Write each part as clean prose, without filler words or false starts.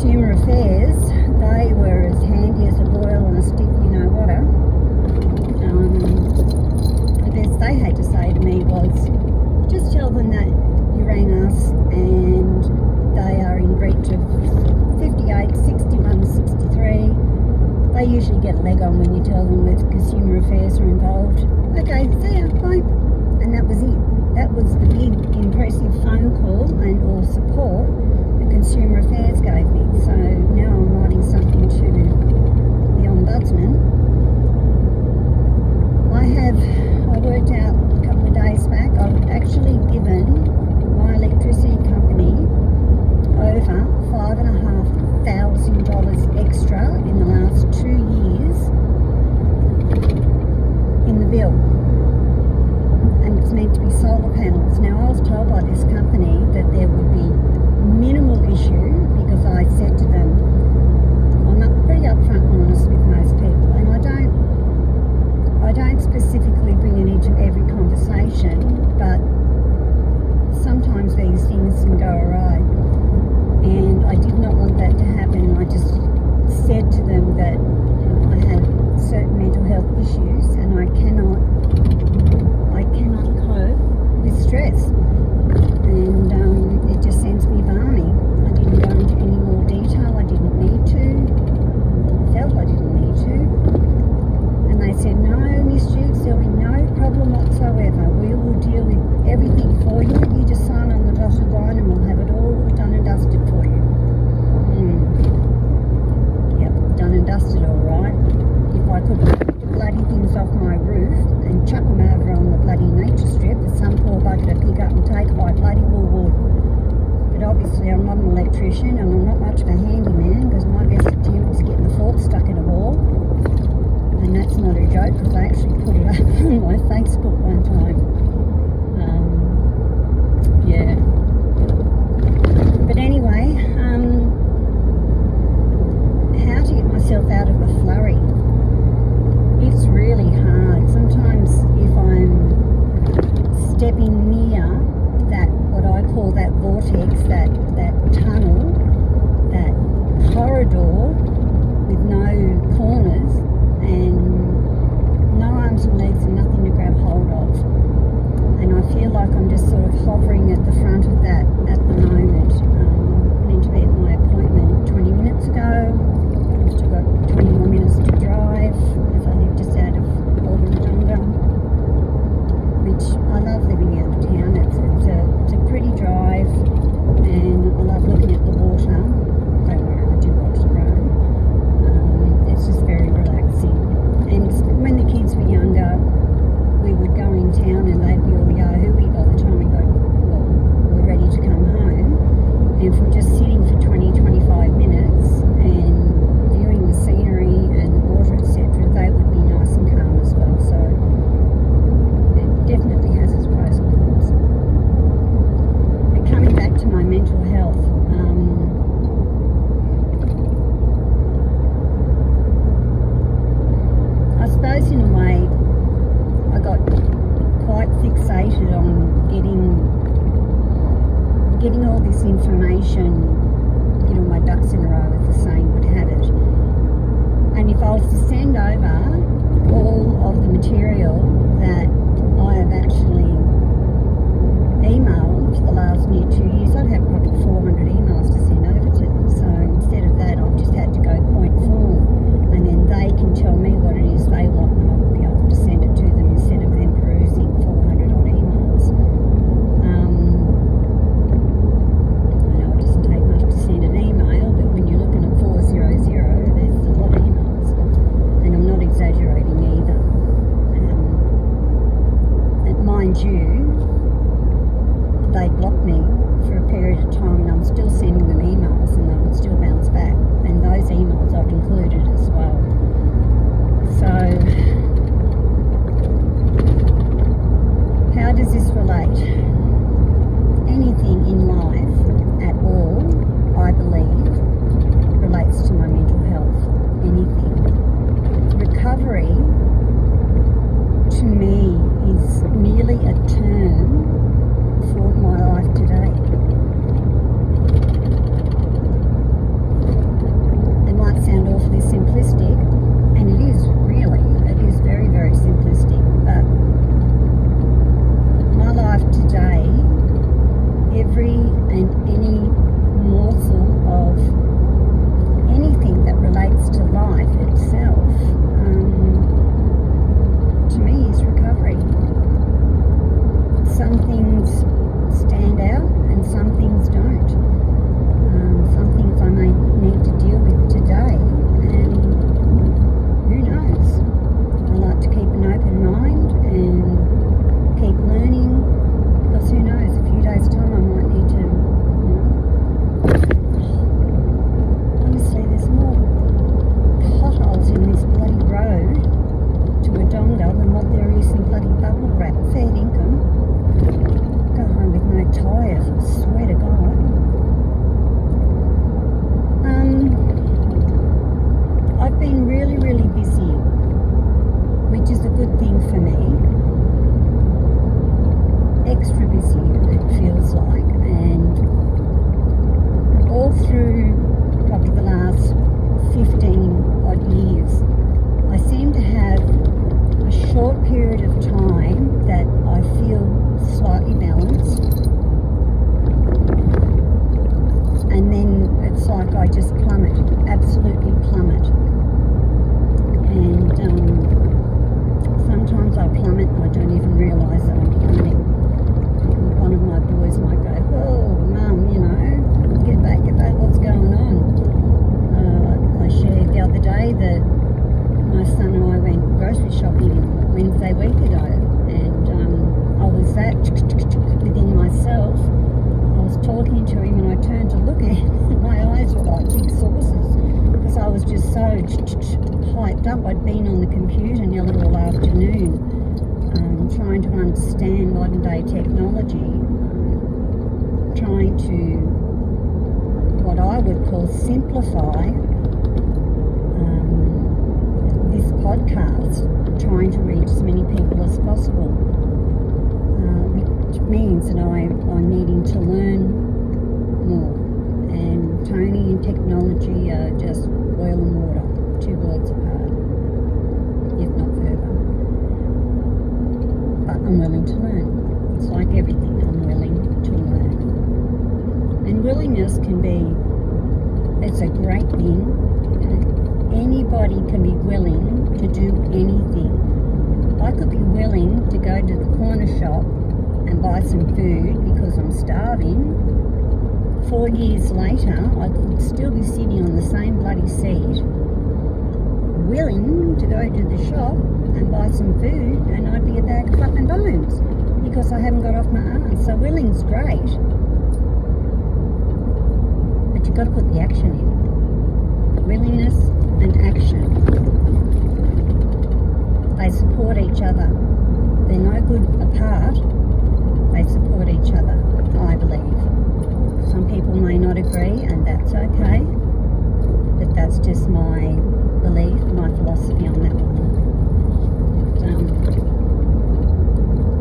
Consumer Affairs, they were as handy as a boil on a stick, you know whatter. The best they had to say to me was, just tell them that you rang us and they are in breach of 58, 61, 63. They usually get a leg on when you tell them that Consumer Affairs are involved. Okay, see ya, bye. And that was it. That was the big, impressive phone call and all support that Consumer Affairs gave me. So now I'm writing something to the Ombudsman. I worked out a couple of days back, I've actually given my electricity company over $5,500 extra in the last 2 years in the bill. And it's meant to be solar panels. Now, I was told by this company that there would be minimal issue because I said to them, I'm pretty upfront and honest with most people, and I don't specifically bring it into every conversation, but sometimes these things can go awry. And I did not want that to happen. I just said to them that I had certain mental health issues and I cannot cope with stress. And it just sends me balmy. I didn't go into any more detail. I didn't need to. I felt I didn't need to. And they said, no, Miss Jukes, there'll be no problem whatsoever. We will deal with everything for you. You just sign on the dotted line and we'll have it all done and dusted for you. Yep, done and dusted all right. If I could pick the bloody things off my roof and chuck them over on the bloody nature strip that some poor bugger to pick up and take, I bloody well would. But obviously I'm not an electrician and I'm not much of a handyman because my best attempt was getting the fork stuck in a wall. And that's not a joke because I actually put it up on my Facebook one time. Yeah. But anyway, how to get myself out of a flurry? It's really hard. Sometimes if I'm stepping near that, what I call that vortex, that tunnel, that corridor with no corners and no arms and legs and nothing to grab hold of. And I feel like I'm just sort of hovering at the front of that at the moment. I'm meant to be at my appointment 20 minutes ago. I've still got 20 more minutes to drive as I live just out of Wodonga, which I love living out of town. It's a pretty drive and I love looking at the water. Don't worry, I do watch the road. It's just very relaxing. And when the kids were younger, we would go in town and they'd be all yahoo-y by the time we're ready to come home. And from just sitting for 20-25 minutes and viewing the scenery and the water, etc., they would be nice and calm as well. So it definitely has its pros and cons. But coming back to my mental health, I suppose in a way I got quite fixated on getting all this information, get all my ducks in a row, as the saying would have it. And if I was to send over all of the material that I have actually emailed for the last near 2 years, I'd have probably 400 emails to send over to them. So instead of that, I've just had to go point form, and then they can tell me what it is they want, and I will be able to send it to them instead of them perusing 400 odd emails. I know it doesn't take much to send an email, but when you're looking at 400, there's a lot of emails, and I'm not exaggerating either. it's like I just plummet, absolutely plummet. And sometimes I plummet and I don't even realise that I'm plummeting. One of my boys might go, "Oh, Mum, get back, what's going on?" I shared the other day that my son and I went grocery shopping Wednesday week ago, and I was that within myself. I was talking to him and I turned to look at him and my eyes were like big saucers because I was just so hyped up. I'd been on the computer nearly all afternoon trying to understand modern day technology, trying to, what I would call, simplify this podcast, trying to reach as many people as possible, which means that I'm needing to learn more. And Tony and technology are just oil and water, 2 worlds apart, if not further. But I'm willing to learn. It's like everything, I'm willing to learn. And willingness can be, it's a great thing. Anybody can be willing to do anything. I could be willing to go to the corner shop and buy some food because I'm starving. 4 years later, I could still be sitting on the same bloody seat, willing to go to the shop and buy some food, and I'd be a bag of fucking bones because I haven't got off my ass. So willing's great, but you've got to put the action in. Willingness and action, they support each other. They're no good apart. They support each other, I believe. Some people may not agree, and that's okay, but that's just my belief, my philosophy on that one.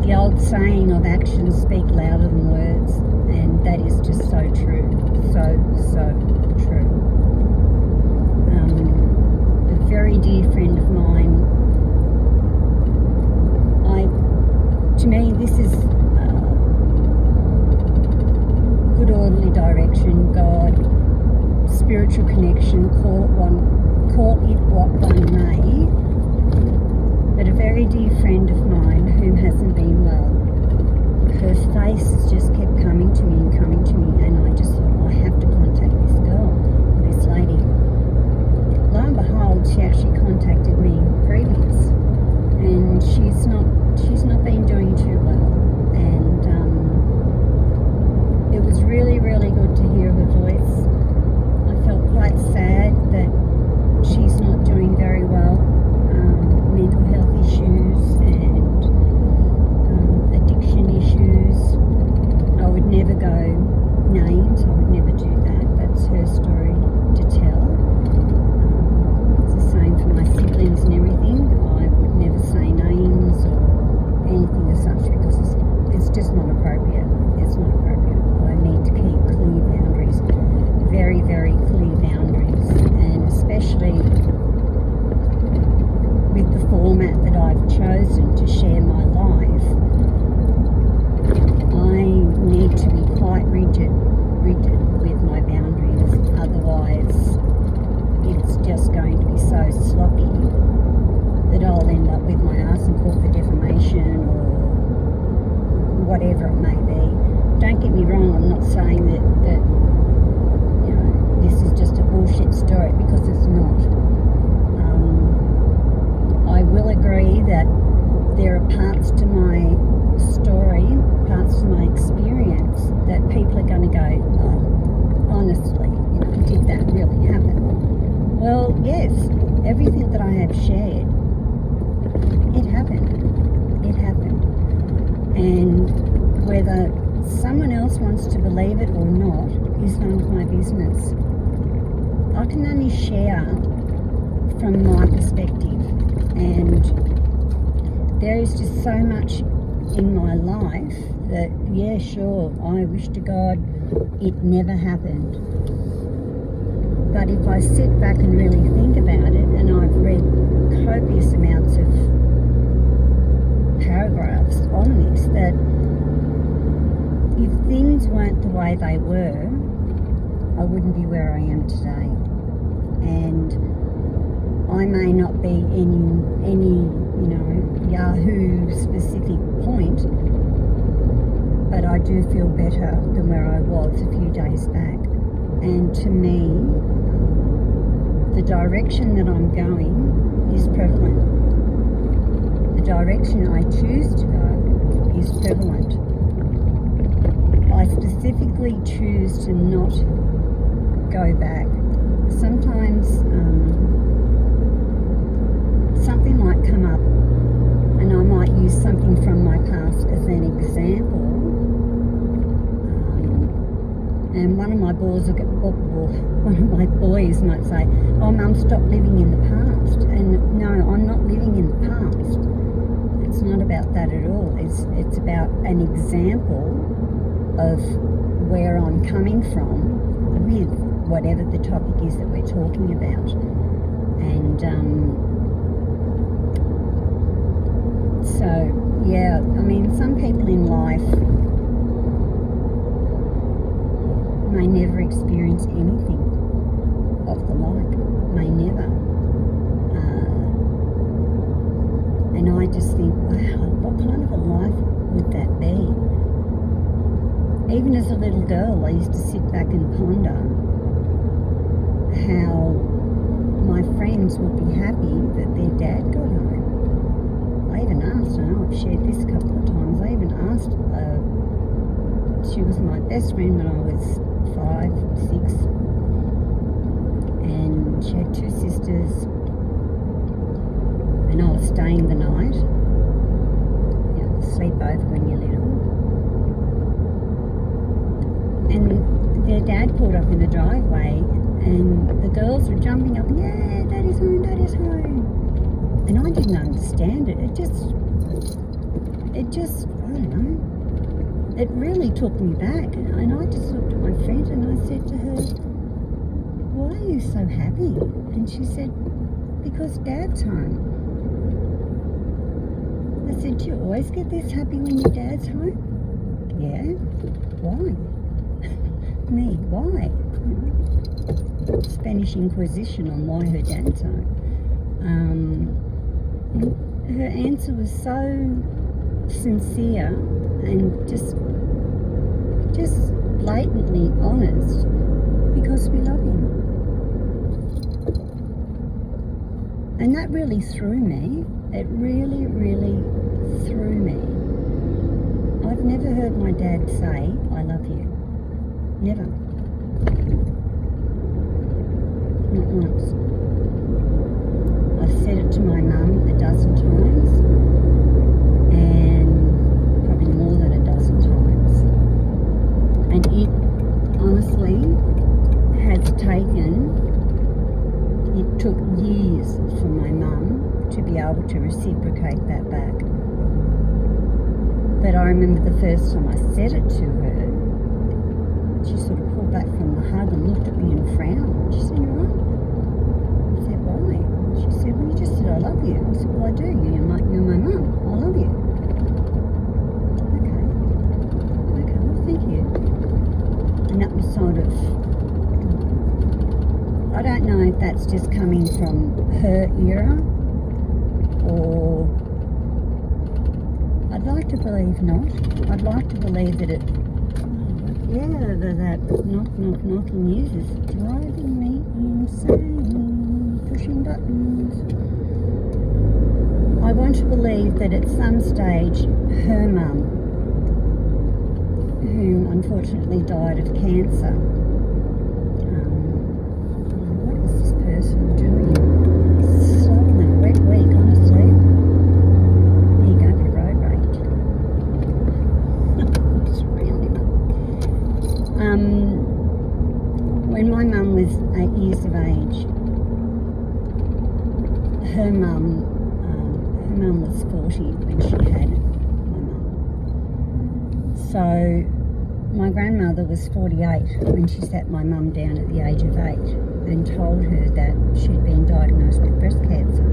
The old saying of actions speak louder than words, and that is just so true, so true. A very dear friend of mine, to me this is good orderly direction, God, spiritual connection, call it what one may. But a very dear friend of mine who hasn't been well, her face just kept coming to me, and I just thought, I have to contact this girl, this lady. Lo and behold, she actually contacted me previous, and she's not been doing too well, and it was really, really good to hear her voice. I felt quite sad that she's not doing very well. Mental health issues and addiction issues. I would never go names, I would never do that. That's her story to tell. It's the same for my siblings and everything. I would never say names or anything as such because it's just not appropriate. It's not appropriate. I need to keep clear boundaries, very, very clear boundaries, and especially with the format that I've chosen to share my life, I need to be quite rigid with my boundaries. Otherwise, it's just going to be so sloppy that I'll end up with my arse in court for defamation or whatever it may be. Don't get me wrong, I'm not saying that this is just a bullshit story, because it's not. I will agree that there are parts to my story, parts to my experience that people are going to go, oh, honestly, did that really happen? Well, yes, everything that I have shared, it happened. It happened. And whether someone else wants to believe it or not is none of my business. I can only share from my perspective. And there is just so much in my life that, yeah, sure, I wish to God it never happened. But if I sit back and really think about it, and I've read copious amounts of paragraphs on this, that if things weren't the way they were, I wouldn't be where I am today. And I may not be any Yahoo specific point, but I do feel better than where I was a few days back. And to me, the direction that I'm going is prevalent. The direction I choose to go is prevalent. I specifically choose to not go back. Sometimes something might come up and I might use something from my past as an example. And one of my boys might say, "Oh, Mum, stop living in the past." And no, I'm not living in the past. It's not about that at all. It's about an example of where I'm coming from with whatever the topic is that we're talking about. And so, yeah, I mean, some people in life may never experience anything of the like, may never. And I just think, wow, what kind of a life would that be? Even as a little girl, I used to sit back and ponder how my friends would be happy that their dad got home. I even asked, I know I've shared this a couple of times, I even asked, she was my best friend when I was 5, 6, and she had 2 sisters, and I was staying the night, sleep over when you're little. And their dad pulled up in the driveway and the girls were jumping up, "Yeah, Daddy's home, Daddy's home." And I didn't understand it. It just, I don't know, it really took me back. And I just looked at my friend and I said to her, "Why are you so happy?" And she said, "Because Dad's home." I said, "Do you always get this happy when your dad's home?" "Yeah." "Why?" "Me, why?" Spanish Inquisition on why her dad's home. Her answer was so sincere and just blatantly honest, because we love him. And that really threw me. It really, really threw me. I've never heard my dad say, "I love you." Never. Not once. I've said it to my mum a dozen times, and probably more than a dozen times. And it honestly it took years for my mum to be able to reciprocate that back. But I remember the first time I said it to her, she sort of pulled back from the hug and looked at me and frowned. She said, "You all right?" I said, "Why?" She said, "Well, you just said I love you." I said, "Well, I do. You're my mum. I love you." Okay, well, thank you. And that was sort of, I don't know if that's just coming from her era, or I'd like to believe not. I'd like to believe that that knocking is driving me insane, pushing buttons. I want to believe that at some stage her mum, who unfortunately died of cancer, what is this person doing? So on a wet week, honestly. There you go, a bit of road rage. Just rounding up. When my mum was 8 years of age, her mum was 40 when she had my mum. So my grandmother was 48 when she sat my mum down at the age of 8 and told her that she'd been diagnosed with breast cancer.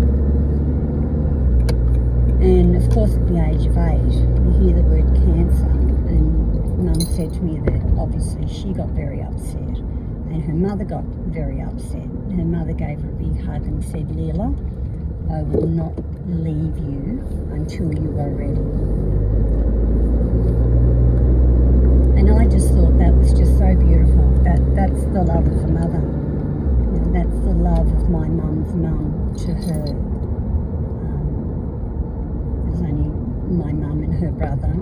And of course at the age of 8 you hear the word cancer, and Mum said to me that obviously she got very upset And her mother got very upset. Her mother gave her a big hug and said, Leela, I will not leave you until you are ready. And I just thought that was just so beautiful. That's the love of a mother. You know, that's the love of my mum's mum to her. There's only my mum and her brother,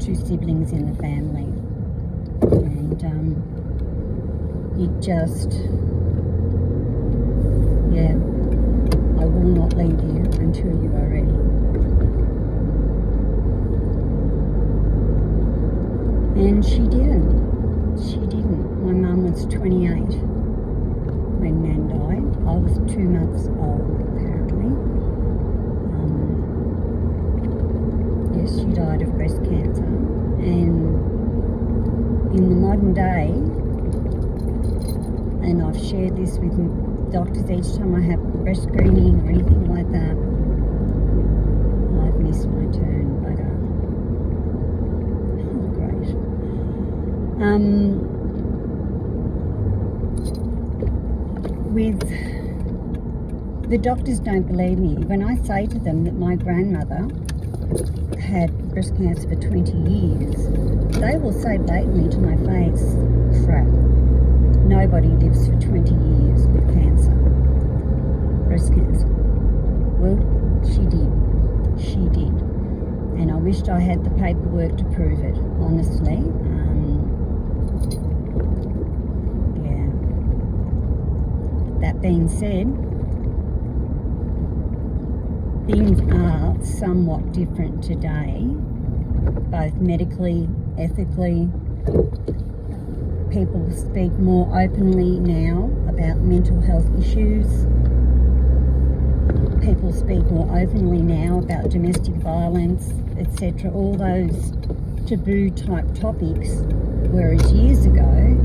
2 siblings in the family. And it just, yeah, I will not leave you until you are ready. And she didn't. She didn't. My mum was 28 when Nan died. I was 2 months old, apparently. Yes, she died of breast cancer. And in the modern day, and I've shared this with doctors each time I have breast screening or anything like that, I've missed my turn, bugger. Oh, great. With the doctors don't believe me. When I say to them that my grandmother had breast cancer for 20 years, they will say blatantly to my face, crap, nobody lives for 20 years with cancer, breast cancer. Well, she did. She did. And I wished I had the paperwork to prove it, honestly. Yeah. That being said, things are somewhat different today, both medically, ethically. People speak more openly now about mental health issues. People speak more openly now about domestic violence, etc. All those taboo type topics, whereas years ago,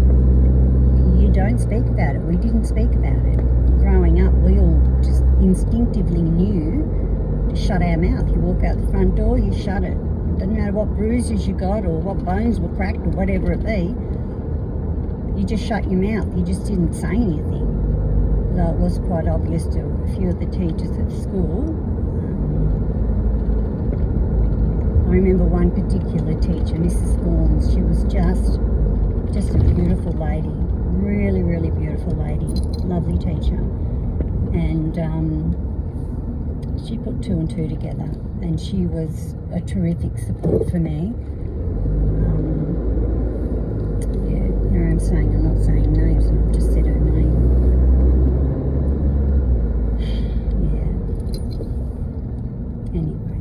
you don't speak about it. We didn't speak about it. Growing up, we all just instinctively knew to shut our mouth. You walk out the front door, you shut it. Doesn't matter what bruises you got or what bones were cracked or whatever it be, you just shut your mouth. You just didn't say anything. Though it was quite obvious to a few of the teachers at school. I remember one particular teacher, Mrs. Thorns. She was just a beautiful lady. Really, really beautiful lady. Lovely teacher. And she put 2 and 2 together, and she was a terrific support for me. Yeah, you know what I'm saying? I'm not saying names, I've just said her name. Yeah. Anyway,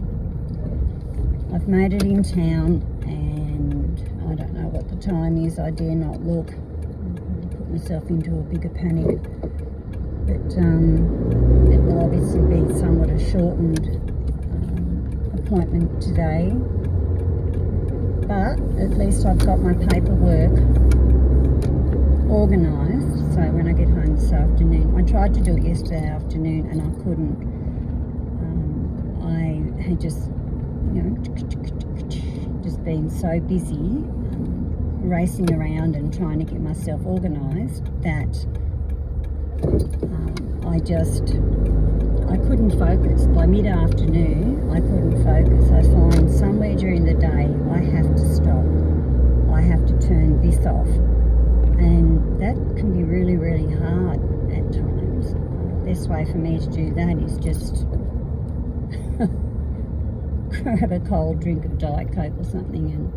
I've made it in town, and I don't know what the time is. I dare not look. I'll put myself into a bigger panic. But it will obviously be somewhat a shortened appointment today. But at least I've got my paperwork organised. So when I get home this afternoon, I tried to do it yesterday afternoon and I couldn't. I had just, you know, just been so busy racing around and trying to get myself organised that I couldn't focus. By mid-afternoon, I couldn't focus. I find somewhere during the day I have to stop. I have to turn this off. And that can be really, really hard at times. The best way for me to do that is just grab a cold drink of Diet Coke or something and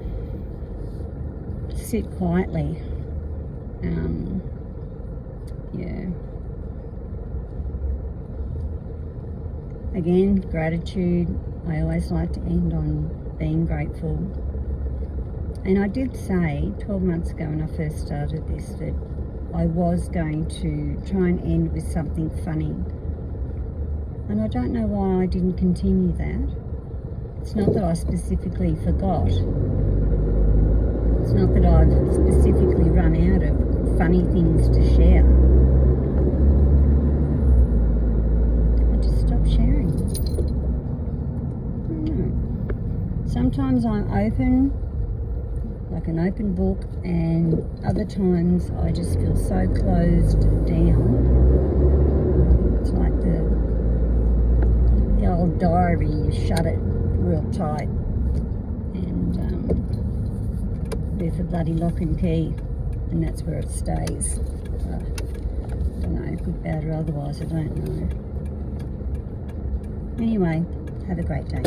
sit quietly. Yeah. Again, gratitude. I always like to end on being grateful. And I did say 12 months ago when I first started this that I was going to try and end with something funny. And I don't know why I didn't continue that. It's not that I specifically forgot. It's not that I've specifically run out of funny things to share. I just stopped sharing. I don't know. Sometimes I'm open like an open book, and other times I just feel so closed down. It's like the old diary, you shut it real tight and with a bloody lock and key, and that's where it stays. I don't know, good, bad or otherwise, I don't know. Anyway, have a great day.